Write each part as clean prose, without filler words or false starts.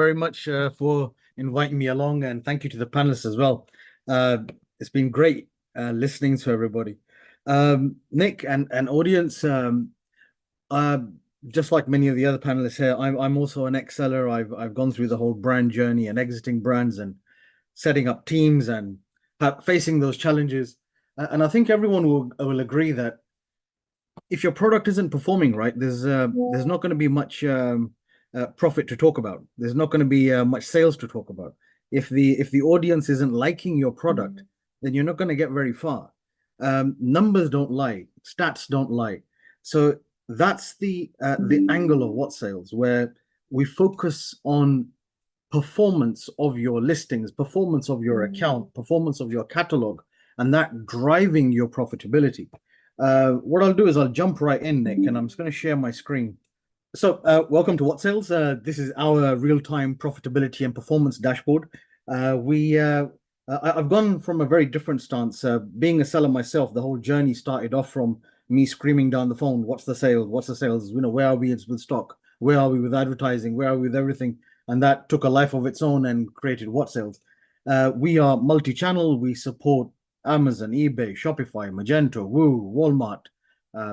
very much for inviting me along, and thank you to the panelists as well. Uh, it's been great listening to everybody. Nick and audience, uh, just like many of the other panelists here, I'm also an ex-seller. I've gone through the whole brand journey and exiting brands and setting up teams and facing those challenges. And I think everyone will agree that if your product isn't performing right, there's not going to be much profit to talk about. There's not going to be much sales to talk about. If the audience isn't liking your product, then you're not going to get very far. Numbers don't lie, stats don't lie. So that's the angle of what sales, where we focus on performance of your listings, performance of your account, performance of your catalog, and that driving your profitability. What I'll do is I'll jump right in, Nick, and I'm just going to share my screen. So, welcome to What Sales. This is our real-time profitability and performance dashboard. I've gone from a very different stance. Being a seller myself, the whole journey started off from me screaming down the phone, "What's the sales? What's the sales? Where are we with stock? Where are we with advertising? Where are we with everything?" And that took a life of its own and created What Sales. We are multi-channel. We support Amazon, eBay, Shopify, Magento, Woo, Walmart,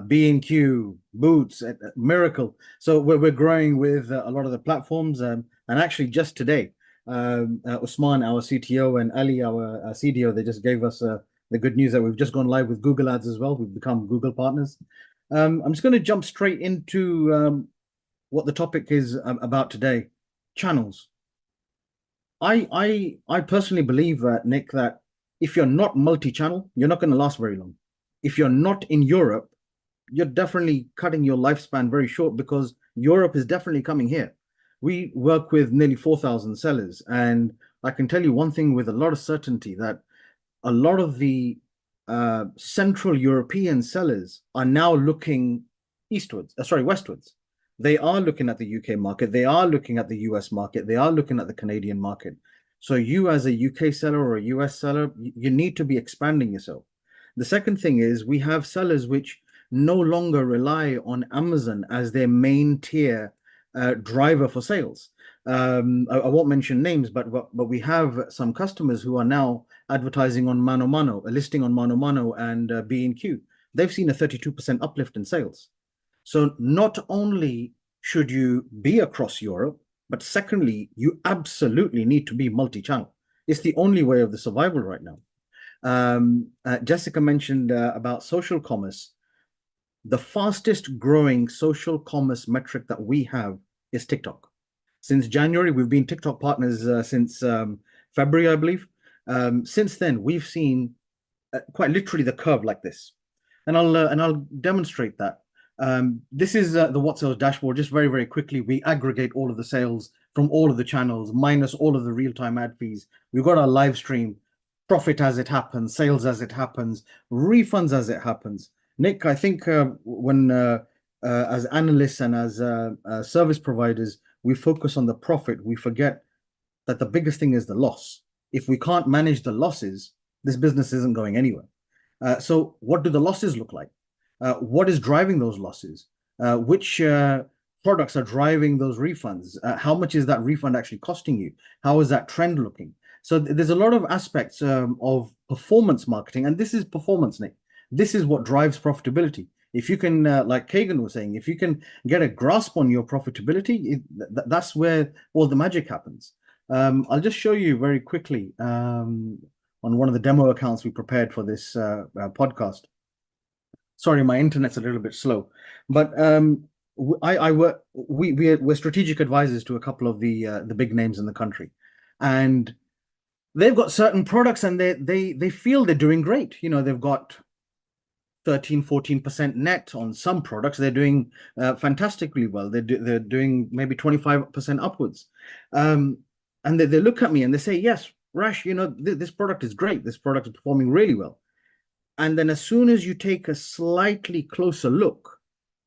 B&Q, Boots, Miracle. So we're growing with a lot of the platforms. And actually just today, Usman, our CTO, and Ali, our CDO, they just gave us the good news that we've just gone live with Google Ads as well. We've become Google partners. I'm just going to jump straight into what the topic is about today, channels. I personally believe, Nick, that if you're not multi-channel, you're not going to last very long. If you're not in Europe, you're definitely cutting your lifespan very short, because Europe is definitely coming here. We work with nearly 4,000 sellers, and I can tell you one thing with a lot of certainty, that a lot of the Central European sellers are now looking westwards. They are looking at the UK market. They are looking at the US market. They are looking at the Canadian market. So you, as a UK seller or a US seller, you need to be expanding yourself. The second thing is, we have sellers which no longer rely on Amazon as their main tier driver for sales. I won't mention names, but we have some customers who are now advertising on Mano Mano, a listing on Mano Mano and B&Q. They've seen a 32% uplift in sales. So not only should you be across Europe, but secondly, you absolutely need to be multi-channel. It's the only way of the survival right now. Jessica mentioned about social commerce. The fastest growing social commerce metric that we have is TikTok. Since January, we've been TikTok partners since February, I believe. Since then, we've seen quite literally the curve like this, and I'll demonstrate that. This is the What Sales dashboard. Just very, very quickly, we aggregate all of the sales from all of the channels, minus all of the real-time ad fees. We've got our live stream, profit as it happens, sales as it happens, refunds as it happens. Nick, I think when as analysts and as service providers, we focus on the profit, we forget that the biggest thing is the loss. If we can't manage the losses, this business isn't going anywhere. So what do the losses look like? What is driving those losses? Which products are driving those refunds? How much is that refund actually costing you? How is that trend looking? So there's a lot of aspects of performance marketing, and this is performance, Nick. This is what drives profitability. If you can, like Kagan was saying, if you can get a grasp on your profitability, that's where all the magic happens. I'll just show you very quickly on one of the demo accounts we prepared for this podcast. Sorry, my internet's a little bit slow, but we're strategic advisors to a couple of the big names in the country, and they've got certain products, and they feel they're doing great. They've got 13-14% net on some products. They're doing fantastically well. They're doing maybe 25% upwards, and they look at me and they say, "Yes, Rash, this product is great. This product is performing really well." And then as soon as you take a slightly closer look,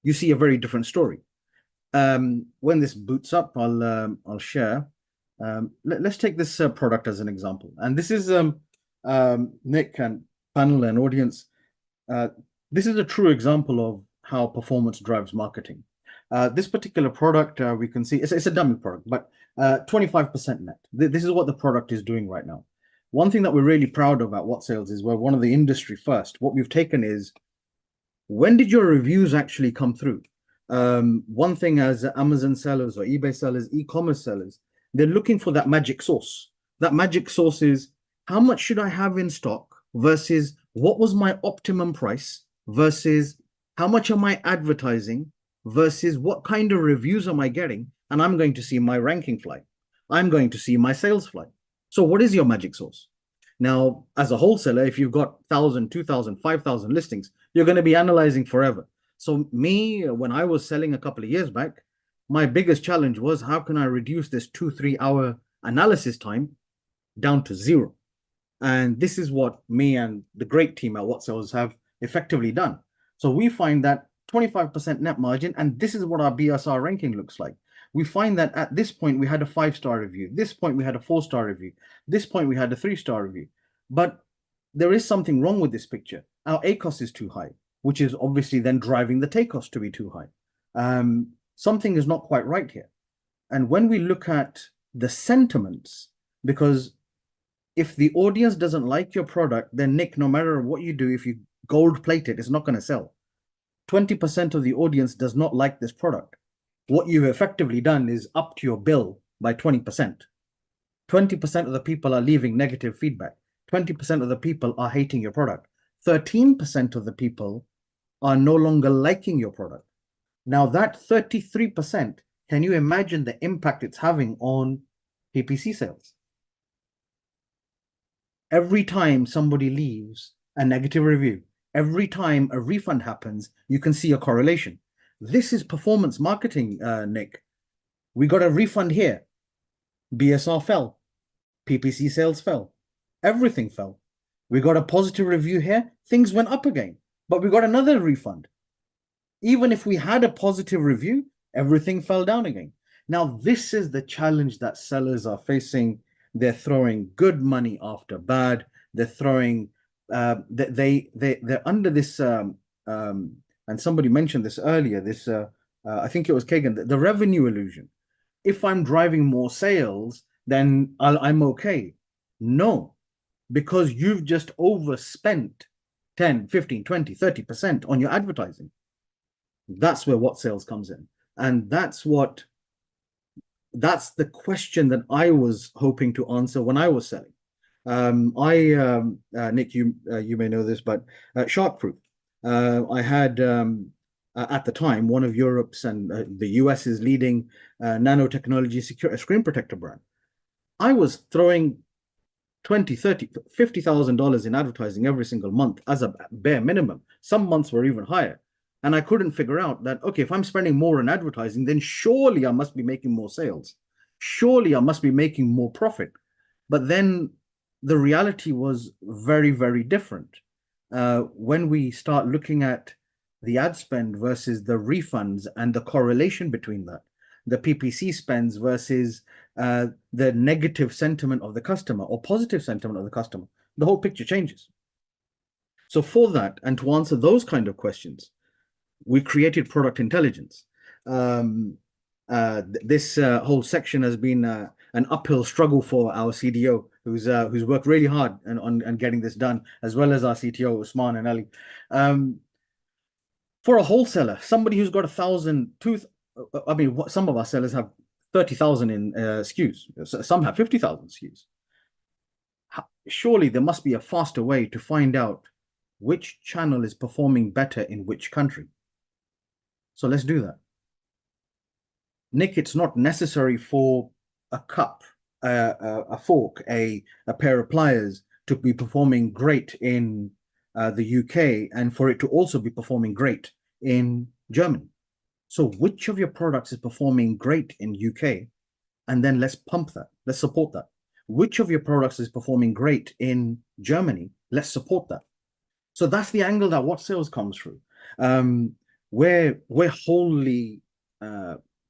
you see a very different story. When this boots up, I'll share. Let's take this product as an example. And this is Nick and panel and audience. This is a true example of how performance drives marketing. This particular product, we can see it's a dummy product, but 25% net. This is what the product is doing right now. One thing that we're really proud of at What Sales is we're one of the industry first. What we've taken is, when did your reviews actually come through? One thing as Amazon sellers or eBay sellers, e-commerce sellers, they're looking for that magic sauce. That magic sauce is, how much should I have in stock versus what was my optimum price versus how much am I advertising versus what kind of reviews am I getting? And I'm going to see my ranking fly. I'm going to see my sales fly. So what is your magic sauce? Now, as a wholesaler, if you've got 1,000, 2,000, 5,000 listings, you're going to be analyzing forever. So me, when I was selling a couple of years back, my biggest challenge was, how can I reduce this 2-3 hour analysis time down to zero? And this is what me and the great team at What Sells have effectively done. So we find that 25% net margin, and this is what our BSR ranking looks like. We find that at this point, we had a 5-star review. This point, we had a 4-star review. This point, we had a 3-star review. But there is something wrong with this picture. Our ACOS is too high, which is obviously then driving the TACOS to be too high. Something is not quite right here. And when we look at the sentiments, because if the audience doesn't like your product, then Nick, no matter what you do, if you gold plate it, it's not going to sell. 20% of the audience does not like this product. What you've effectively done is upped your bill by 20%. 20% of the people are leaving negative feedback. 20% of the people are hating your product. 13% of the people are no longer liking your product. Now that 33%, can you imagine the impact it's having on PPC sales? Every time somebody leaves a negative review, every time a refund happens, you can see a correlation. This is performance marketing, Nick. We got a refund here. BSR fell. PPC sales fell. Everything fell. We got a positive review here. Things went up again. But we got another refund. Even if we had a positive review, everything fell down again. Now, this is the challenge that sellers are facing. They're throwing good money after bad. They're throwing, they're under this, and somebody mentioned this earlier, this, I think it was Kagan, the revenue illusion. If I'm driving more sales, then I'm okay. No, because you've just overspent 10, 15, 20, 30% on your advertising. That's where What Sales comes in. And that's the question that I was hoping to answer when I was selling. Nick, you may know this, but Sharkproof. I had at the time one of Europe's and the US's leading nanotechnology secure screen protector brand. I was throwing $20, $30, $50,000 in advertising every single month as a bare minimum. Some months were even higher. And I couldn't figure out that, okay, if I'm spending more on advertising, then surely I must be making more sales. Surely I must be making more profit. But then the reality was very, very different. When we start looking at the ad spend versus the refunds and the correlation between that, the PPC spends versus the negative sentiment of the customer or positive sentiment of the customer, the whole picture changes. So for that, and to answer those kind of questions, we created product intelligence. This whole section has been an uphill struggle for our CDO, who's worked really hard on getting this done, as well as our CTO, Usman and Ali. For a wholesaler, somebody who's got 1,000, I mean, some of our sellers have 30,000 in SKUs. Some have 50,000 SKUs. Surely there must be a faster way to find out which channel is performing better in which country. So let's do that. Nick, it's not necessary for a cup, a fork, a pair of pliers to be performing great in the UK and for it to also be performing great in Germany. So which of your products is performing great in UK? And then let's pump that. Let's support that. Which of your products is performing great in Germany? Let's support that. So that's the angle that What Sales comes through. We're wholly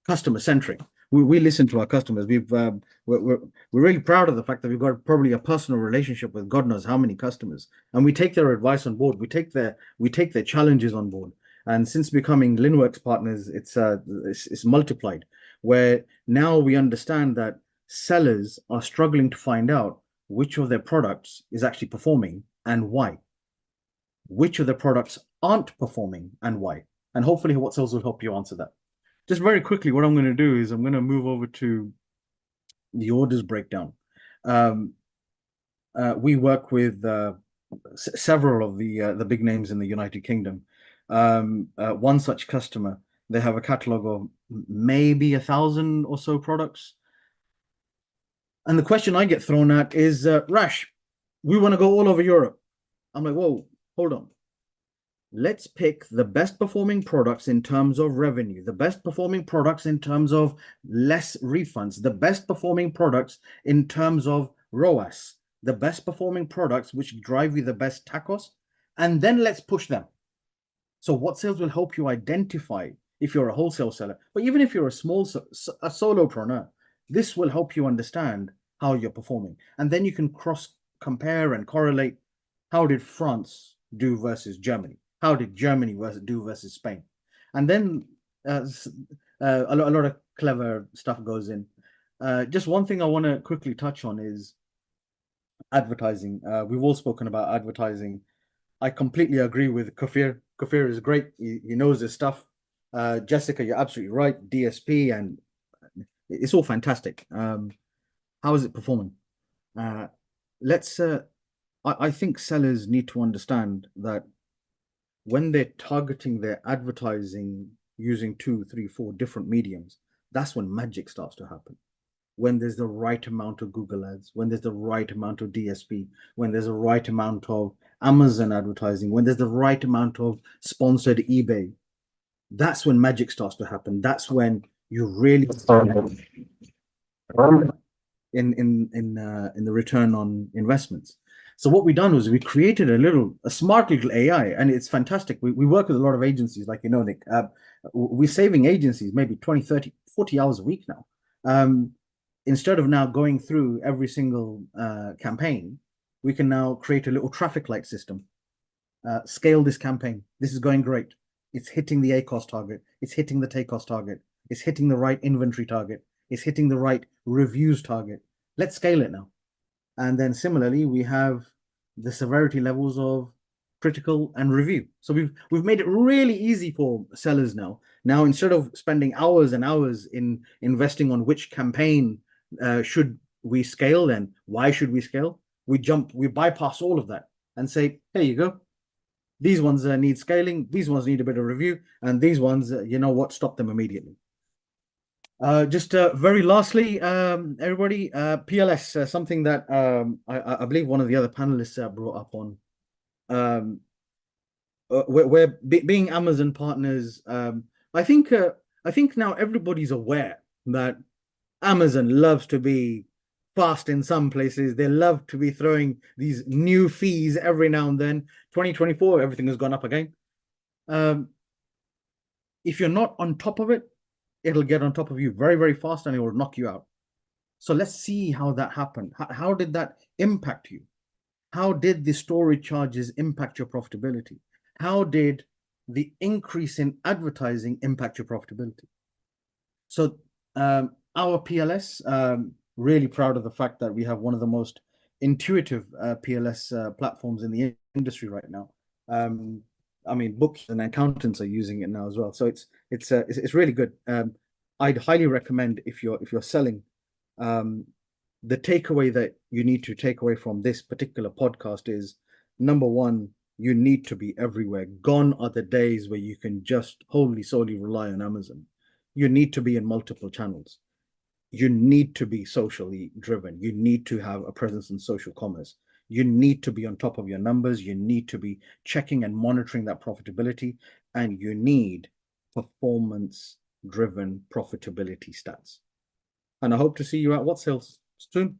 customer centric. We listen to our customers. We're really proud of the fact that we've got probably a personal relationship with God knows how many customers, and we take their advice on board. We take their challenges on board. And since becoming Linworks partners, it's multiplied, where now we understand that sellers are struggling to find out which of their products is actually performing and why. Which of the products aren't performing and why. And hopefully what sells will help you answer that. Just very quickly, what I'm going to do is I'm going to move over to the orders breakdown. We work with several of the big names in the United Kingdom. One such customer, they have a catalog of maybe 1,000 or so products. And the question I get thrown at is, Rash, we want to go all over Europe. I'm like, whoa, hold on. Let's pick the best performing products in terms of revenue, the best performing products in terms of less refunds, the best performing products in terms of ROAS, the best performing products which drive you the best tacos, and then let's push them. So what sales will help you identify if you're a wholesale seller, but even if you're a solopreneur, this will help you understand how you're performing. And then you can cross compare and correlate. How did France do versus Germany? How did Germany do versus Spain? And then a lot of clever stuff goes in. Just one thing I want to quickly touch on is advertising. We've all spoken about advertising. I completely agree with Kafir. Kafir is great. He knows his stuff. Jessica, you're absolutely right. DSP, and it's all fantastic. How is it performing? Let's. I think sellers need to understand that when they're targeting their advertising using 2, 3, 4 different mediums, that's when magic starts to happen. When there's the right amount of Google ads, when there's the right amount of DSP, when there's the right amount of Amazon advertising, when there's the right amount of sponsored eBay, that's when magic starts to happen. That's when you really start in the return on investments. So what we done was we created a smart little AI, and it's fantastic. We work with a lot of agencies, like, Nick. We're saving agencies maybe 20, 30, 40 hours a week now. Instead of now going through every single campaign, we can now create a little traffic light system. Scale this campaign. This is going great. It's hitting the ACoS target. It's hitting the TACoS target. It's hitting the right inventory target. It's hitting the right reviews target. Let's scale it now. And then similarly, we have the severity levels of critical and review. So we've made it really easy for sellers now. Now, instead of spending hours and hours in investing on which campaign should we scale and why should we scale, we bypass all of that and say, here you go. These ones need scaling. These ones need a bit of review. And these ones, you know what, stop them immediately. Just very lastly, everybody, PLS, something that I believe one of the other panelists brought up on. We're being Amazon partners. I think now everybody's aware that Amazon loves to be fast in some places. They love to be throwing these new fees every now and then. 2024, everything has gone up again. If you're not on top of it, it'll get on top of you very, very fast, and it will knock you out. So let's see how that happened. How did that impact you? How did the storage charges impact your profitability? How did the increase in advertising impact your profitability? So our PLS, really proud of the fact that we have one of the most intuitive PLS platforms in the industry right now. I mean, books and accountants are using it now as well. So it's really good. I'd highly recommend if you're selling. The takeaway that you need to take away from this particular podcast is, number one, you need to be everywhere. Gone are the days where you can just wholly solely rely on Amazon. You need to be in multiple channels. You need to be socially driven. You need to have a presence in social commerce. You need to be on top of your numbers. You need to be checking and monitoring that profitability. And you need performance-driven profitability stats. And I hope to see you at What Sales soon.